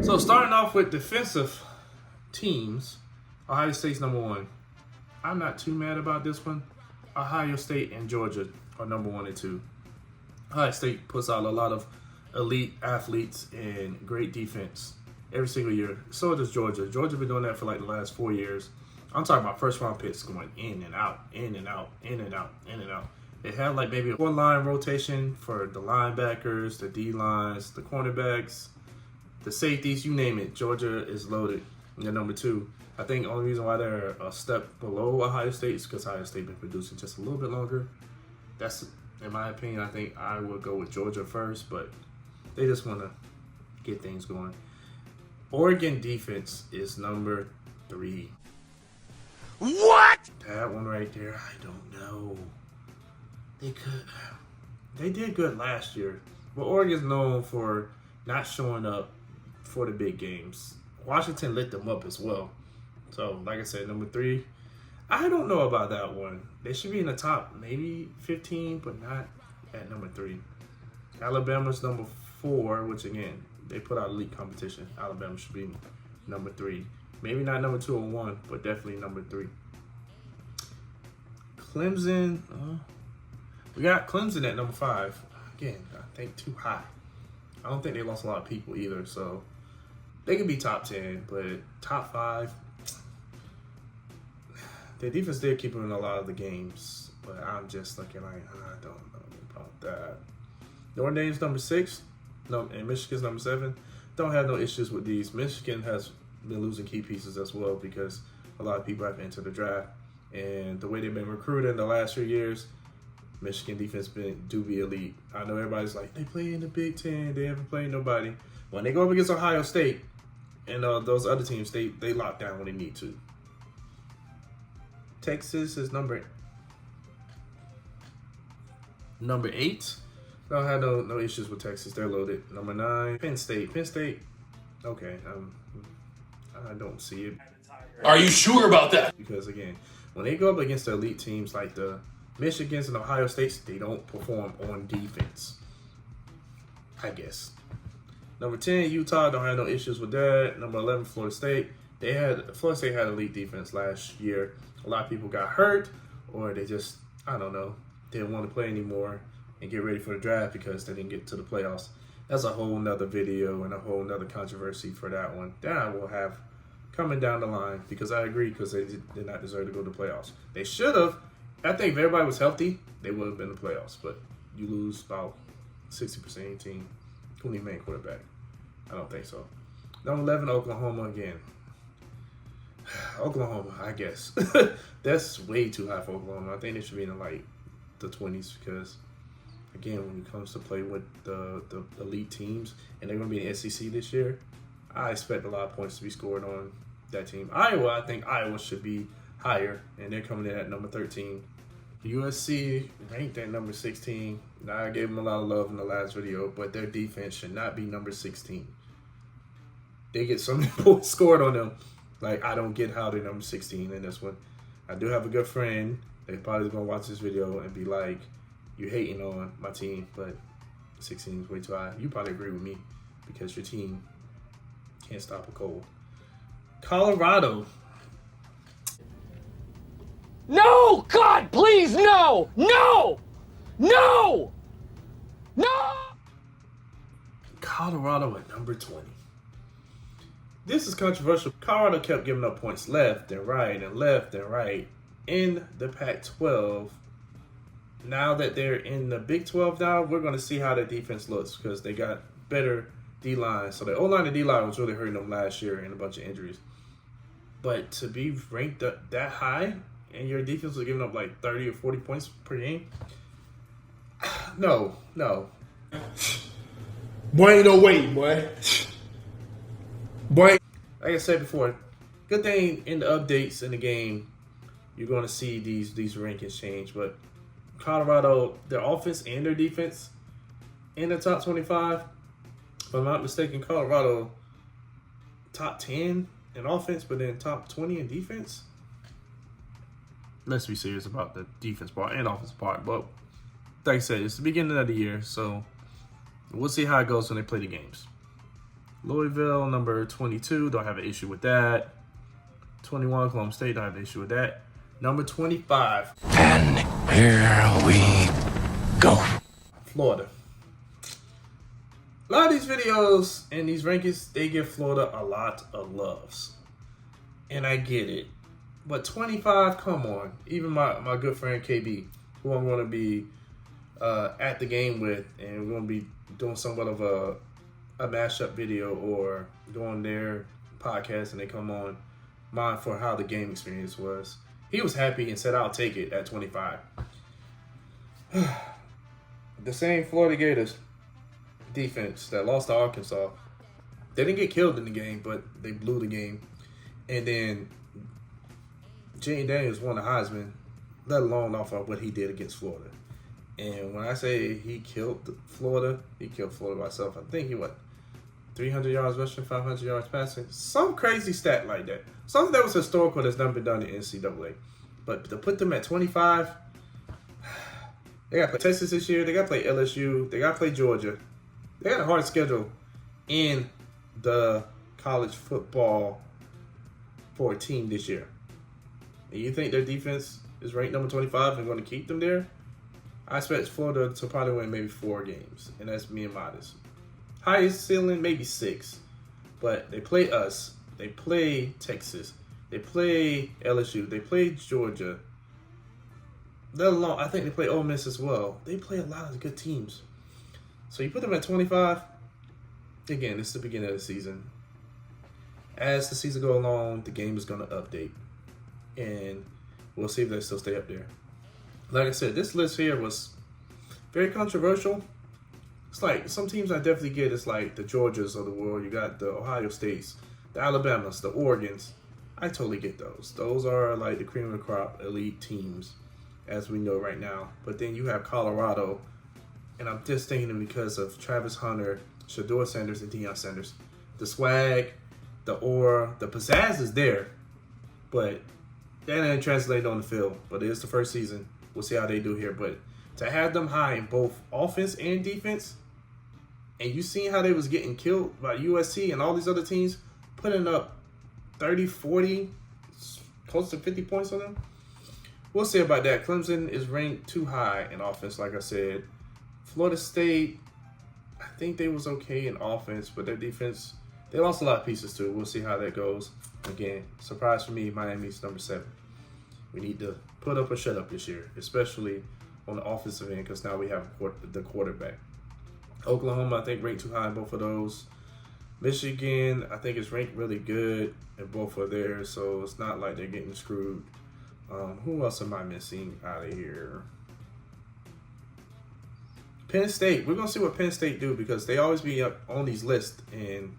So starting off with defensive teams, Ohio State's number 1. I'm not too mad about this one. Ohio State and Georgia are number 1 and 2. Ohio State puts out a lot of elite athletes and great defense every single year. So does Georgia. Georgia been doing that for like the last 4 years. I'm talking about first round picks going in and out, in and out, in and out, in and out. They have like maybe a 4-line rotation for the linebackers, the D-lines, the cornerbacks, the safeties, you name it. Georgia is loaded. And they're number 2. I think the only reason why they're a step below Ohio State is because Ohio State been producing just a little bit longer. That's, in my opinion, I think I would go with Georgia first, but they just want to get things going. Oregon defense is number 3. What? That one right there, I don't know. They did good last year, but Oregon's known for not showing up for the big games. Washington lit them up as well. So, like I said, number 3. I don't know about that one. They should be in the top maybe 15, but not at number 3. Alabama's number 4, which again, they put out elite competition. Alabama should be number 3. Maybe not number 2 or 1, but definitely number 3. Clemson, we got Clemson at number 5. Again, I think too high. I don't think they lost a lot of people either, so they could be top 10, but top 5. Their defense did keep them in a lot of the games, but I'm just looking like, I don't know about that. Notre Dame's number 6, and Michigan's number 7. Don't have no issues with these. Michigan has been losing key pieces as well because a lot of people have entered the draft, and the way they've been recruited in the last few years, Michigan defense do be elite. I know everybody's like, they play in the Big Ten, they haven't played nobody. When they go up against Ohio State and those other teams, they lock down when they need to. Texas is number 8. Don't have no issues with Texas. They're loaded. Number 9, Penn State. Okay. I don't see it. Are you sure about that? Because again, when they go up against the elite teams like the Michigans and Ohio States, they don't perform on defense, I guess. Number 10, Utah. Don't have no issues with that. Number 11, Florida State. Florida State had elite defense last year. A lot of people got hurt, or they just, I don't know, didn't want to play anymore and get ready for the draft because they didn't get to the playoffs. That's a whole nother video and a whole nother controversy for that one. That I will have coming down the line because I agree because they did not deserve to go to the playoffs. They should have. I think if everybody was healthy, they would have been in the playoffs. But you lose about 60% of your team, including main quarterback. I don't think so. Number 11, Oklahoma again. Oklahoma, I guess. That's way too high for Oklahoma. I think they should be in like the 20s because, again, when it comes to play with the elite teams, and they're going to be in the SEC this year, I expect a lot of points to be scored on that team. Iowa, I think Iowa should be higher, and they're coming in at number 13. USC ranked at number 16. Now, I gave them a lot of love in the last video, but their defense should not be number 16. They get so many points scored on them. Like, I don't get how they're number 16 in this one. I do have a good friend. They're probably going to watch this video and be like, you hating on my team, but 16 is way too high. You probably agree with me because your team can't stop a cold. Colorado. No! God, please, no! No! No! No! Colorado at number 20. This is controversial. Colorado kept giving up points left and right and left and right in the Pac-12. Now that they're in the Big 12 now, we're going to see how their defense looks because they got better D-line. So the O-line and D-line was really hurting them last year and a bunch of injuries. But to be ranked that high and your defense was giving up like 30 or 40 points per game, no. Boy, ain't no way, boy. Like I said before, good thing in the updates in the game, you're going to see these rankings change. But Colorado, their offense and their defense in the top 25. If I'm not mistaken, Colorado top 10 in offense, but then top 20 in defense. let's be serious about the defense part and offense part. But like I said, it's the beginning of the year, so we'll see how it goes when they play the games. Louisville, number 22, don't have an issue with that. 21, Oklahoma State, don't have an issue with that. Number 25. And here we go. Florida. A lot of these videos and these rankings, they give Florida a lot of loves. And I get it. But 25, come on. Even my good friend KB, who I'm going to be at the game with, and we're going to be doing somewhat of a mashup video or doing their podcast and they come on mine for how the game experience was. He was happy and said, I'll take it at 25. The same Florida Gators defense that lost to Arkansas, they didn't get killed in the game, but they blew the game. And then Jane Daniels won the Heisman, let alone off of what he did against Florida. And when I say he killed Florida, he killed Florida by himself. I think he, 300 yards rushing, 500 yards passing? Some crazy stat like that. Something that was historical that's never been done in NCAA. But to put them at 25, they got to play Texas this year. They got to play LSU. They got to play Georgia. They got a hard schedule in the college football for a team this year. And you think their defense is ranked number 25 and going to keep them there? I expect Florida to probably win maybe 4 games, and that's being modest. Highest ceiling, maybe 6. But they play us. They play Texas. They play LSU. They play Georgia. Let alone, I think they play Ole Miss as well. They play a lot of good teams. So you put them at 25. Again, it's the beginning of the season. As the season goes along, the game is going to update. And we'll see if they still stay up there. Like I said, this list here was very controversial. It's like some teams I definitely get. It's like the Georgias of the world. You got the Ohio States, the Alabamas, the Oregons. I totally get those. Those are like the cream of the crop elite teams, as we know right now. But then you have Colorado, and I'm just thinking because of Travis Hunter, Shador Sanders, and Deion Sanders. The swag, the aura, the pizzazz is there, but that ain't translated on the field. But it is the first season. We'll see how they do here. But to have them high in both offense and defense, and you seen how they was getting killed by USC and all these other teams, putting up 30, 40, close to 50 points on them. We'll see about that. Clemson is ranked too high in offense, like I said. Florida State, I think they was okay in offense, but their defense, they lost a lot of pieces too. We'll see how that goes. Again, surprise for me, Miami's number 7. We need to put up or shut up this year, especially on the offensive end, because now we have the quarterback. Oklahoma, I think, ranked too high in both of those. Michigan, I think, is ranked really good in both of theirs, so it's not like they're getting screwed. Who else am I missing out of here? Penn State. We're going to see what Penn State do, because they always be up on these lists, and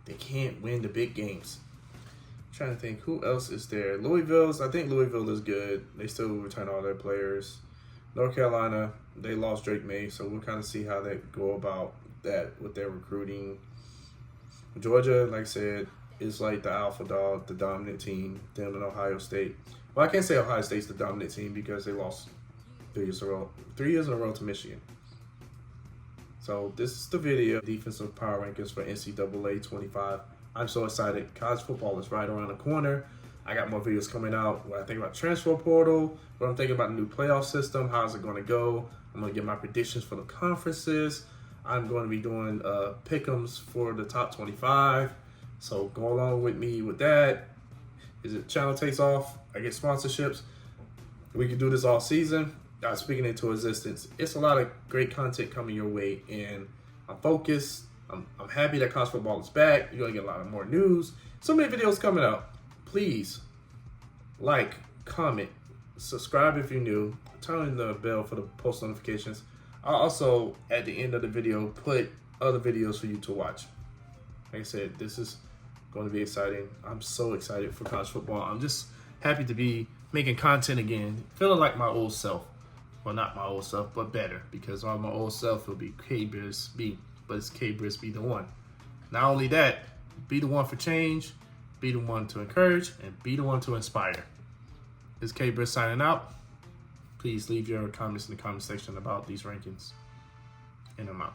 they can't win the big games. I'm trying to think, who else is there? I think Louisville is good. They still return all their players. North Carolina, they lost Drake May, so we'll kind of see how they go about that with their recruiting. Georgia, like I said, is like the alpha dog, the dominant team. Them and Ohio State. Well, I can't say Ohio State's the dominant team because they lost 3 years in a row to Michigan. So this is the video, defensive power rankings for NCAA 25. I'm so excited. College football is right around the corner. I got more videos coming out. What I think about transfer portal, what I'm thinking about the new playoff system, how's it going to go. I'm going to get my predictions for the conferences. I'm going to be doing pick'ems for the top 25. So go along with me with that. As the channel takes off, I get sponsorships. We can do this all season. Speaking into existence. It's a lot of great content coming your way, and I'm focused. I'm happy that college football is back. You're going to get a lot of more news. So many videos coming out. Please like, comment, subscribe if you're new, turn on the bell for the post notifications. I'll also, at the end of the video, put other videos for you to watch. Like I said, this is going to be exciting. I'm so excited for college football. I'm just happy to be making content again, feeling like my old self. Well, not my old self, but better, because all my old self will be K-Brisby, but it's K-Brisby the one. Not only that, be the one for change, be the one to encourage, and be the one to inspire. It's K-Britt signing out. Please leave your comments in the comment section about these rankings. And I'm out.